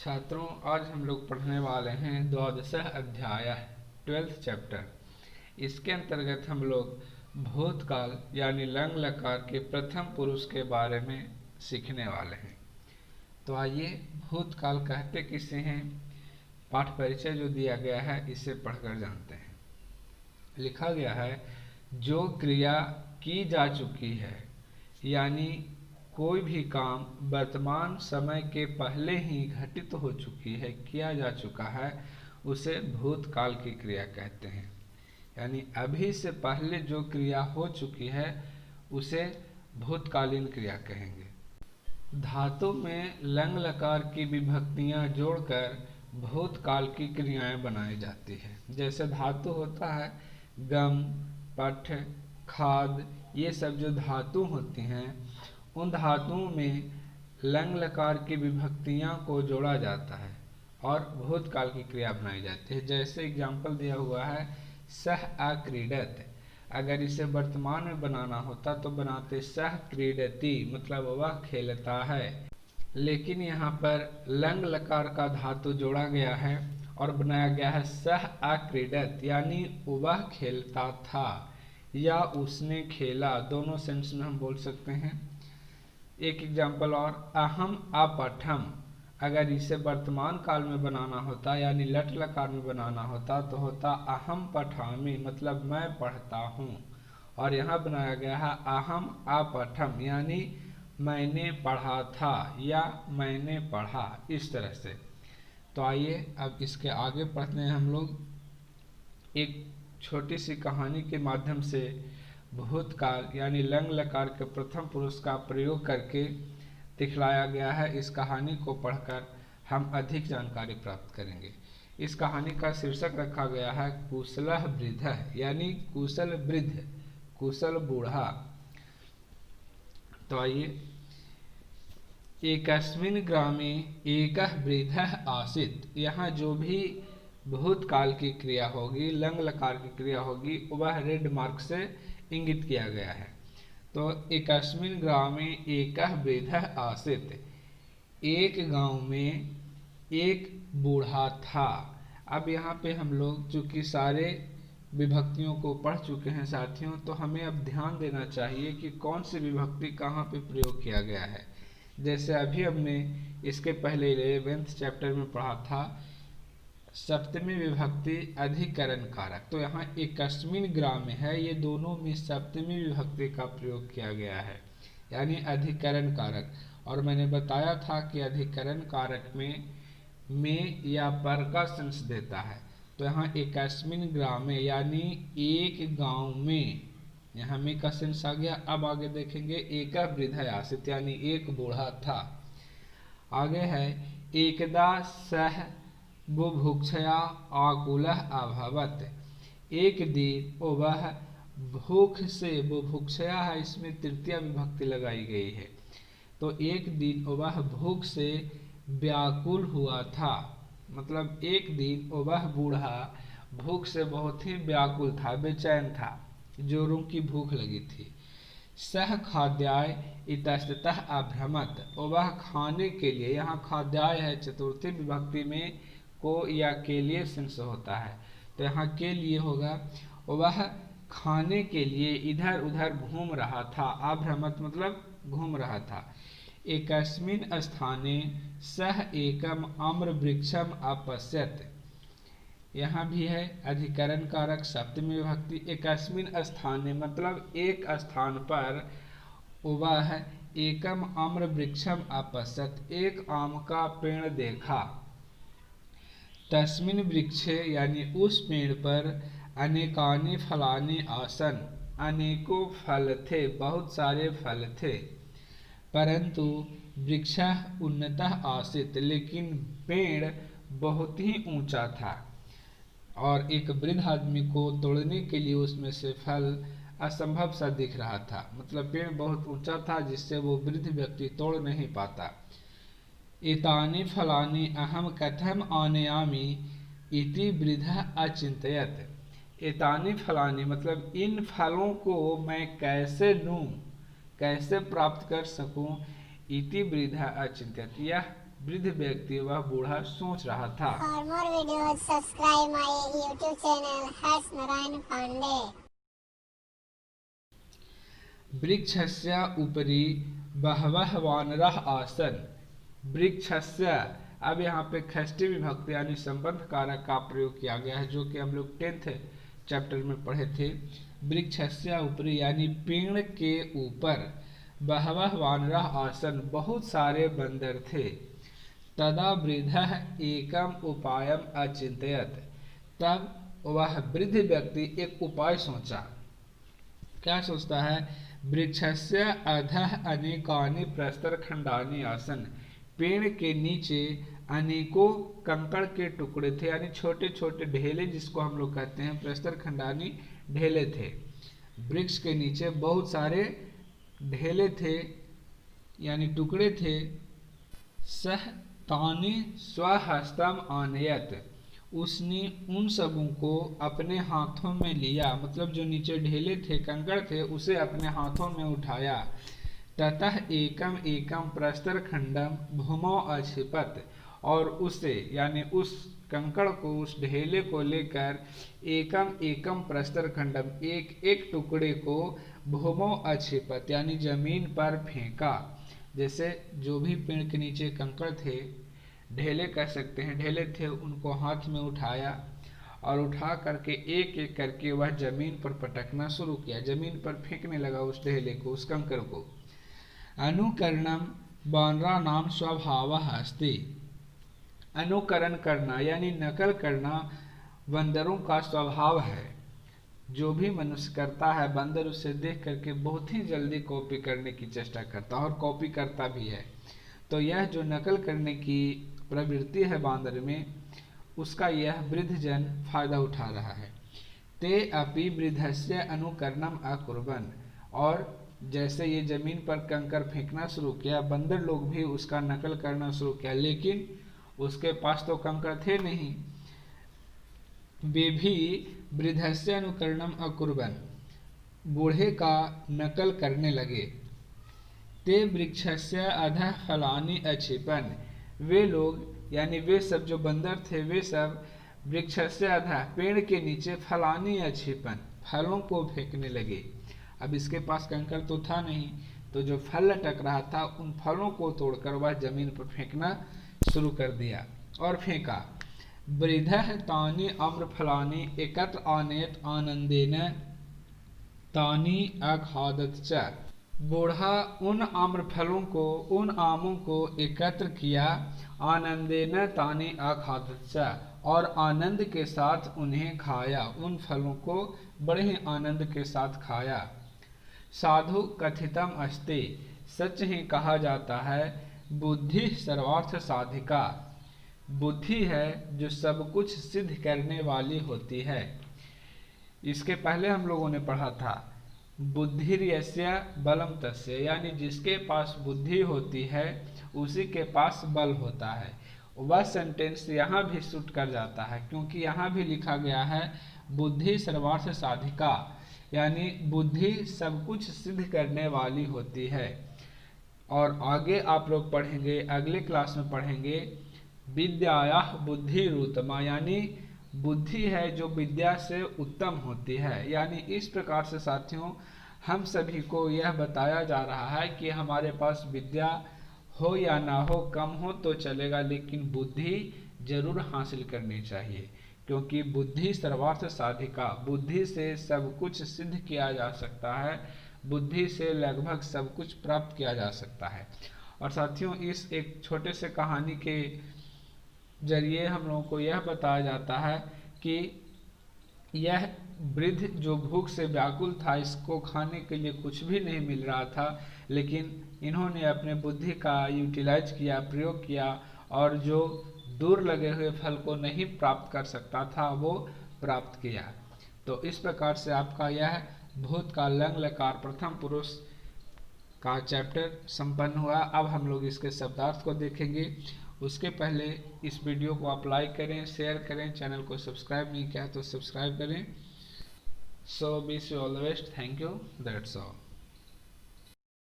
छात्रों, आज हम लोग पढ़ने वाले हैं द्वादश अध्याय 12th चैप्टर। इसके अंतर्गत हम लोग भूतकाल यानी लंग लकार के प्रथम पुरुष के बारे में सीखने वाले हैं। तो आइए, भूतकाल कहते किसे हैं, पाठ परिचय जो दिया गया है इसे पढ़कर जानते हैं। लिखा गया है, जो क्रिया की जा चुकी है यानी कोई भी काम वर्तमान समय के पहले ही घटित हो चुकी है, किया जा चुका है, उसे भूतकाल की क्रिया कहते हैं। यानी अभी से पहले जो क्रिया हो चुकी है उसे भूतकालीन क्रिया कहेंगे। धातु में लंग लकार की विभक्तियां जोड़कर भूतकाल की क्रियाएं बनाई जाती है। जैसे धातु होता है गम, पठ, खाद, ये सब जो धातु होती हैं उन धातुओं में लंग लकार की विभक्तियां को जोड़ा जाता है और भूतकाल की क्रिया बनाई जाती है। जैसे एग्जाम्पल दिया हुआ है सह अक्रीडत। अगर इसे वर्तमान में बनाना होता तो बनाते सह क्रीडति, मतलब वह खेलता है। लेकिन यहाँ पर लंग लकार का धातु जोड़ा गया है और बनाया गया है सह अक्रीडत, यानी वह खेलता था या उसने खेला, दोनों सेंस में हम बोल सकते हैं। एक एग्जाम्पल और, अहम अपठम। अगर इसे वर्तमान काल में बनाना होता यानी लट लकार में बनाना होता तो होता अहम पठामि, मतलब मैं पढ़ता हूँ। और यहाँ बनाया गया है अहम अपठम, यानी मैंने पढ़ा था या मैंने पढ़ा, इस तरह से। तो आइए अब इसके आगे पढ़ते हैं हम लोग। एक छोटी सी कहानी के माध्यम से भूतकाल यानी लंग लकार के प्रथम पुरुष का प्रयोग करके दिखलाया गया है। इस कहानी को पढ़कर हम अधिक जानकारी प्राप्त करेंगे। इस कहानी का शीर्षक रखा गया है कुशलः वृद्धः, यानी कुशल वृद्ध, कुशल बूढ़ा। तो आइए, एकस्मिन् ग्रामे एकः वृद्धः आसीत्। यहाँ जो भी भूतकाल की क्रिया होगी, लंग लकार की क्रिया होगी, वह रेड मार्क से इंगित किया गया है। तो एकस्मिन् ग्रामे एकः वृद्धः आसीत्, एक गांव में एक बूढ़ा था। अब यहाँ पे हम लोग चूंकि सारे विभक्तियों को पढ़ चुके हैं साथियों, तो हमें अब ध्यान देना चाहिए कि कौन सी विभक्ति कहाँ पे प्रयोग किया गया है। जैसे अभी हमने इसके पहले 11th चैप्टर में पढ़ा था सप्तमी विभक्ति अधिकरण कारक। तो यहाँ एकस्मिन् ग्राम में है, ये दोनों में सप्तमी विभक्ति का प्रयोग किया गया है यानी अधिकरण कारक। और मैंने बताया था कि अधिकरण कारक में या पर का सेंस देता है। तो यहाँ एकस्मिन् ग्राम में यानी एक गांव में, यहाँ में का सेंस आ गया। अब आगे देखेंगे एकः वृद्धः आसीत्, यानी एक बूढ़ा था। आगे है एकदा सह बुभुक्षया आकुलः अभवत्। एक दिन वह भूख से, बुभुक्षया है इसमें तृतीया विभक्ति लगाई गई है। तो एक दिन वह भूख से व्याकुल हुआ था, मतलब एक दिन वह बूढ़ा भूख से बहुत ही व्याकुल था, बेचैन था, जोरों की भूख लगी थी। सह खाद्याय इतस्ततः अभ्रमत। वह खाने के लिए, यहाँ खाद्याय है चतुर्थी विभक्ति में को या के लिए सेंस होता है, तो यहाँ के लिए होगा। वह खाने के लिए इधर उधर घूम रहा था, अभ्रमत मतलब घूम रहा था। एकस्मिन् स्थाने सह एकम आम्र वृक्षम अपश्यत। यहाँ भी है अधिकरण कारक सप्तमी विभक्ति। एकस्मिन् स्थाने मतलब एक स्थान पर, वह एकम आम्र वृक्षम अपश्यत, एक आम का पेड़ देखा। तस्मिन् वृक्षे यानी उस पेड़ पर अनेकानि फलानि आसन, अनेकों फल थे, बहुत सारे फल थे। परंतु वृक्षः उन्नतः आसीत्, लेकिन पेड़ बहुत ही ऊंचा था और एक वृद्ध आदमी को तोड़ने के लिए उसमें से फल असंभव सा दिख रहा था। मतलब पेड़ बहुत ऊंचा था जिससे वो वृद्ध व्यक्ति तोड़ नहीं पाता। एतानि फलानि अहम कथम आनयामि इति वृद्धः अचिन्तयत्। एतानि फलानि मतलब इन फलों को मैं कैसे लूं, कैसे प्राप्त कर सकूं, इति वृद्धः अचिन्तयत्, यह वृद्ध व्यक्ति वह बूढ़ा सोच रहा था। For more videos, subscribe my YouTube channel Harsh Narayan Pandey. वृक्षस्य उपरि बहवः वानरः आसन्। वृक्षस्य, अब यहाँ पे षष्ठी विभक्ति यानी संबंध कारक का प्रयोग किया गया है, जो कि हम लोग 10th चैप्टर में पढ़े थे। वृक्षस्य उपरि यानी पेड़ के ऊपर, बहवः वानरः आसन्, बहुत सारे बंदर थे। तदा वृद्धः एकम उपायम अचिंतयत्, तब वह वृद्ध व्यक्ति एक उपाय सोचा। क्या सोचता है? वृक्षस्य अधः अनेकानि प्रस्तरखंडानि आसन्, पेड़ के नीचे अनेकों कंकड़ के टुकड़े थे, यानी छोटे छोटे ढेले, जिसको हम लोग कहते हैं प्रस्तरखंडानि, ढेले थे। वृक्ष के नीचे बहुत सारे ढेले थे यानी टुकड़े थे। सह तानि स्वहस्तम आनयत, उसने उन सबों को अपने हाथों में लिया, मतलब जो नीचे ढेले थे, कंकड़ थे, उसे अपने हाथों में उठाया। ततः एकम एकम प्रस्तर खंडम भूमौ अक्षिपत, और उसे यानी उस कंकड़ को, उस ढेले को लेकर एकम एकम प्रस्तर खंडम, एक एक टुकड़े को भूमौ अक्षिपत यानी जमीन पर फेंका। जैसे जो भी पेड़ के नीचे कंकड़ थे, ढेले कह सकते हैं, ढेले थे, उनको हाथ में उठाया और उठा करके एक एक करके वह जमीन पर पटकना शुरू किया, जमीन पर फेंकने लगा उस ढेले को, उस कंकड़ को। अनुकरणम वानरा नाम स्वभाव अस्ति, अनुकरण करना यानी नकल करना बंदरों का स्वभाव है। जो भी मनुष्य करता है, बंदर उसे देख करके बहुत ही जल्दी कॉपी करने की चेष्टा करता है और कॉपी करता भी है। तो यह जो नकल करने की प्रवृत्ति है बांदर में, उसका यह वृद्धजन फायदा उठा रहा है। ते अपि वृद्धस्य अनुकरणम अकुर्वन्, और जैसे ये जमीन पर कंकर फेंकना शुरू किया, बंदर लोग भी उसका नकल करना शुरू किया, लेकिन उसके पास तो कंकर थे नहीं। वे भी वृद्धस्य अनुकरणम अकुर्वन्, बूढ़े का नकल करने लगे। ते वृक्षस्य अधः फलानि अक्षिपन्, वे लोग यानी वे सब जो बंदर थे, वे सब वृक्षस्य अधः पेड़ के नीचे फलानि अक्षिपन्, फलों को फेंकने लगे। अब इसके पास कंकर तो था नहीं, तो जो फल लटक रहा था, उन फलों को तोड़कर वह जमीन पर फेंकना शुरू कर दिया और फेंका। वृद्धः तानि आम्रफलानि एकत्र आनयत् आनंदेन तानि अखादत् च, बूढ़ा उन आम्रफलों को, उन आमों को एकत्र किया, आनंदेन तानि अखादत् च, और आनंद के साथ उन्हें खाया, उन फलों को बड़े ही आनंद के साथ खाया। साधु कथितम अस्ति, सच ही कहा जाता है, बुद्धि सर्वार्थ साधिका, बुद्धि है जो सब कुछ सिद्ध करने वाली होती है। इसके पहले हम लोगों ने पढ़ा था बुद्धिर्यस्य बलम तस्य, यानी जिसके पास बुद्धि होती है उसी के पास बल होता है। वह सेंटेंस यहाँ भी सूट कर जाता है, क्योंकि यहाँ भी लिखा गया है बुद्धि सर्वार्थ साधिका, यानी बुद्धि सब कुछ सिद्ध करने वाली होती है। और आगे आप लोग पढ़ेंगे, अगले क्लास में पढ़ेंगे विद्यायाः बुद्धिरुत्तमा, यानी बुद्धि है जो विद्या से उत्तम होती है। यानी इस प्रकार से साथियों, हम सभी को यह बताया जा रहा है कि हमारे पास विद्या हो या ना हो, कम हो तो चलेगा, लेकिन बुद्धि जरूर हासिल करनी चाहिए, क्योंकि बुद्धि सर्वार्थ साधिका, बुद्धि से सब कुछ सिद्ध किया जा सकता है, बुद्धि से लगभग सब कुछ प्राप्त किया जा सकता है। और साथियों, इस एक छोटे से कहानी के जरिए हम लोगों को यह बताया जाता है कि यह वृद्ध जो भूख से व्याकुल था, इसको खाने के लिए कुछ भी नहीं मिल रहा था, लेकिन इन्होंने अपने बुद्धि का यूटिलाइज किया, प्रयोग किया, और जो दूर लगे हुए फल को नहीं प्राप्त कर सकता था वो प्राप्त किया। तो इस प्रकार से आपका यह भूतकाल लंग लकार प्रथम पुरुष का चैप्टर संपन्न हुआ। अब हम लोग इसके शब्दार्थ को देखेंगे। उसके पहले इस वीडियो को आप लाइक करें, शेयर करें, चैनल को सब्सक्राइब नहीं किया तो सब्सक्राइब करें। So wish you all the best, thank you, that's all.